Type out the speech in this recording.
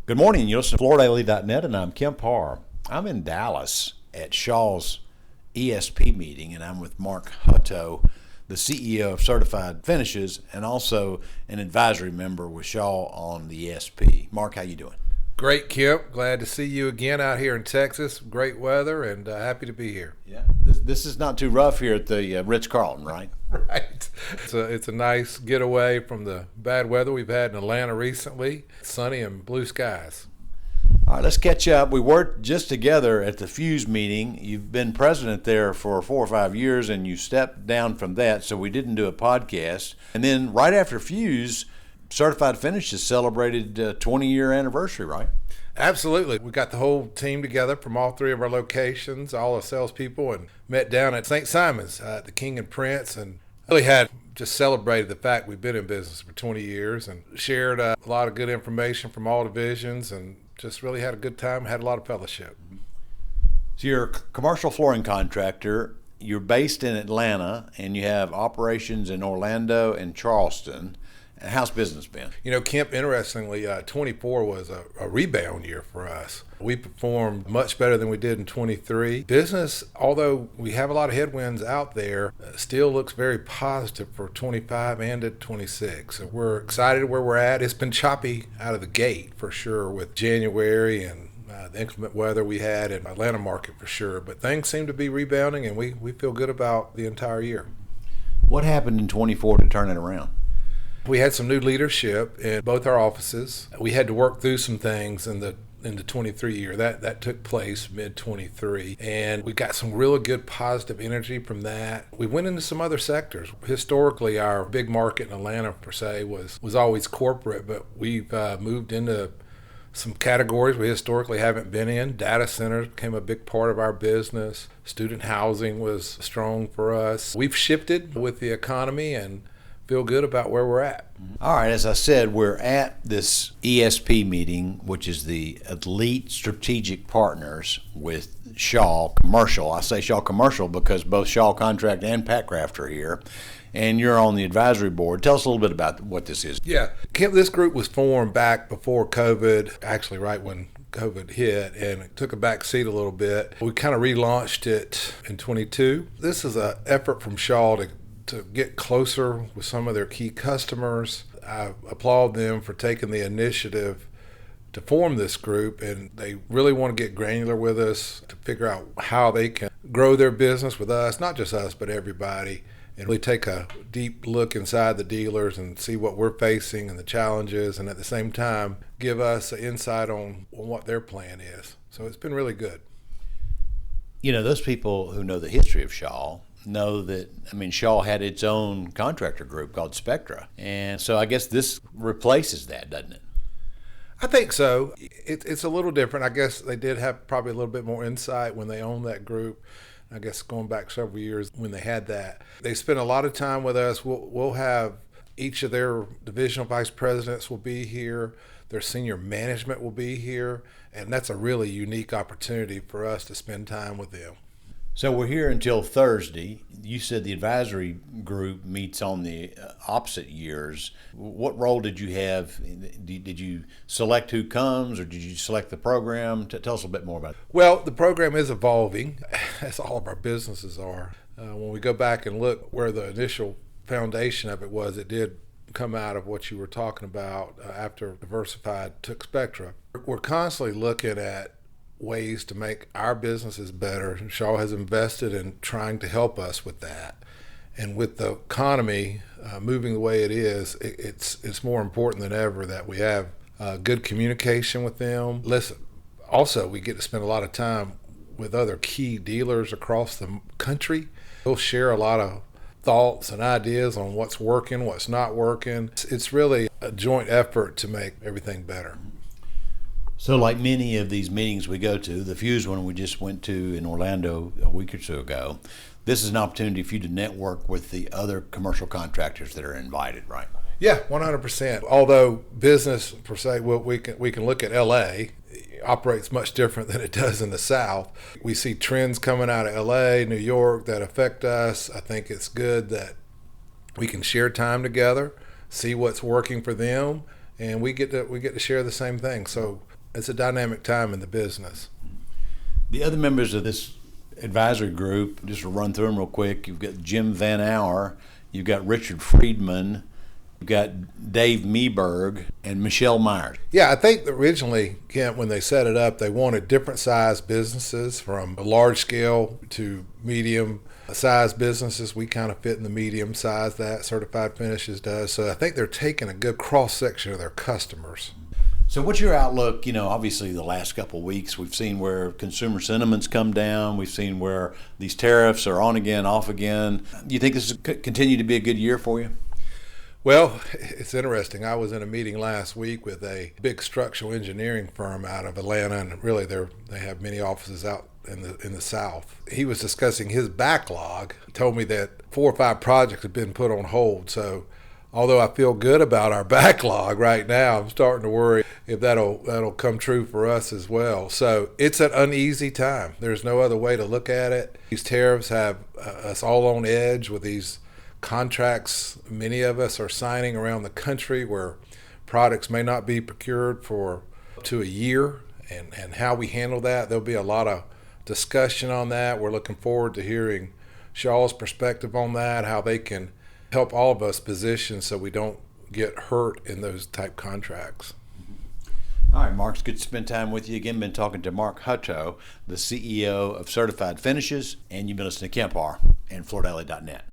Good morning. You listen to FloorDaily.net, and I'm Kemp Harr. I'm in Dallas at Shaw's ESP meeting, and I'm with Mark Hutto, the CEO of Certified Finishes, and also an advisory member with Shaw on the ESP. Mark, how you doing? Great, Kemp. Glad to see you again out here in Texas. Great weather, and happy to be here. Yeah. This is not too rough here at the Ritz-Carlton, right? Right. It's a nice getaway from the bad weather we've had in Atlanta recently. Sunny and blue skies. All right, let's catch up. We worked just together at the Fuse meeting. You've been president there for 4 or 5 years, and you stepped down from that, so we didn't do a podcast. And then right after Fuse, Certified Finishes celebrated 20-year anniversary, right? Absolutely. We got the whole team together from all 3 of our locations, all the salespeople, and met down at St. Simon's at the King and Prince, and really had just celebrated the fact we've been in business for 20 years and shared a lot of good information from all divisions and just really had a good time, had a lot of fellowship. So you're a commercial flooring contractor. You're based in Atlanta, and you have operations in Orlando and Charleston. How's business been? You know, Kemp, interestingly, 24 was a rebound year for us. We performed much better than we did in 23. Business, although we have a lot of headwinds out there, still looks very positive for 25 and at 26. So we're excited where we're at. It's been choppy out of the gate for sure with January and the inclement weather we had in the Atlanta market for sure. But things seem to be rebounding, and we feel good about the entire year. What happened in 24 to turn it around? We had some new leadership in both our offices. We had to work through some things in the 23 year. That took place mid-23. And we got some really good positive energy from that. We went into some other sectors. Historically, our big market in Atlanta, per se, was always corporate, but we've moved into some categories we historically haven't been in. Data centers became a big part of our business. Student housing was strong for us. We've shifted with the economy and feel good about where we're at. All right, as I said, we're at this ESP meeting, which is the Elite Strategic Partners with Shaw Commercial. I say Shaw Commercial because both Shaw Contract and Patcraft are here, and you're on the advisory board. Tell us a little bit about what this is. Yeah, Kemp, this group was formed back before COVID, actually right when COVID hit, and it took a back seat a little bit. We kind of relaunched it in 22. This is an effort from Shaw to get closer with some of their key customers. I applaud them for taking the initiative to form this group, and they really want to get granular with us to figure out how they can grow their business with us, not just us, but everybody, and really take a deep look inside the dealers and see what we're facing and the challenges, and at the same time, give us an insight on what their plan is. So it's been really good. You know, those people who know the history of Shaw know that, Shaw had its own contractor group called Spectra. And so I guess this replaces that, doesn't it? I think so. It's a little different. I guess they did have probably a little bit more insight when they owned that group. I guess going back several years when they had that. They spent a lot of time with us. We'll have each of their divisional vice presidents will be here. Their senior management will be here. And that's a really unique opportunity for us to spend time with them. So we're here until Thursday. You said the advisory group meets on the opposite years. What role did you have? Did you select who comes, or did you select the program? Tell us a bit more about it. Well, the program is evolving, as all of our businesses are. When we go back and look where the initial foundation of it was, it did come out of what you were talking about after Diversified took Spectra. We're constantly looking at ways to make our businesses better. Shaw has invested in trying to help us with that. And with the economy moving the way it is, it's more important than ever that we have good communication with them. Listen, also we get to spend a lot of time with other key dealers across the country. We'll share a lot of thoughts and ideas on what's working, what's not working. It's really a joint effort to make everything better. So like many of these meetings we go to, the Fuse one we just went to in Orlando a week or so ago, this is an opportunity for you to network with the other commercial contractors that are invited, right? Yeah, 100%. Although business per se, well, we can look at LA, operates much different than it does in the South. We see trends coming out of LA, New York that affect us. I think it's good that we can share time together, see what's working for them, and we get to share the same thing. So it's a dynamic time in the business. The other members of this advisory group, just to run through them real quick, you've got Jim Van Auer, you've got Richard Friedman, you've got Dave Meberg, and Michelle Myers. Yeah, I think originally, Kent, when they set it up, they wanted different size businesses from large scale to medium size businesses. We kind of fit in the medium size that Certified Finishes does. So I think they're taking a good cross section of their customers. So what's your outlook? Obviously the last couple of weeks we've seen where consumer sentiments come down. We've seen where these tariffs are on again, off again. Do you think this will continue to be a good year for you? Well, it's interesting. I was in a meeting last week with a big structural engineering firm out of Atlanta, and really they have many offices out in the South. He was discussing his backlog. He told me that 4 or 5 projects have been put on hold. So although I feel good about our backlog right now, I'm starting to worry if that'll come true for us as well. So it's an uneasy time. There's no other way to look at it. These tariffs have us all on edge with these contracts many of us are signing around the country where products may not be procured for up to a year, and how we handle that. There'll be a lot of discussion on that. We're looking forward to hearing Shaw's perspective on that, how they can help all of us position so we don't get hurt in those type contracts. All right, Mark, it's good to spend time with you again. Been talking to Mark Hutto, the CEO of Certified Finishes, and you've been listening to Kemp Harr and FloorDaily.net.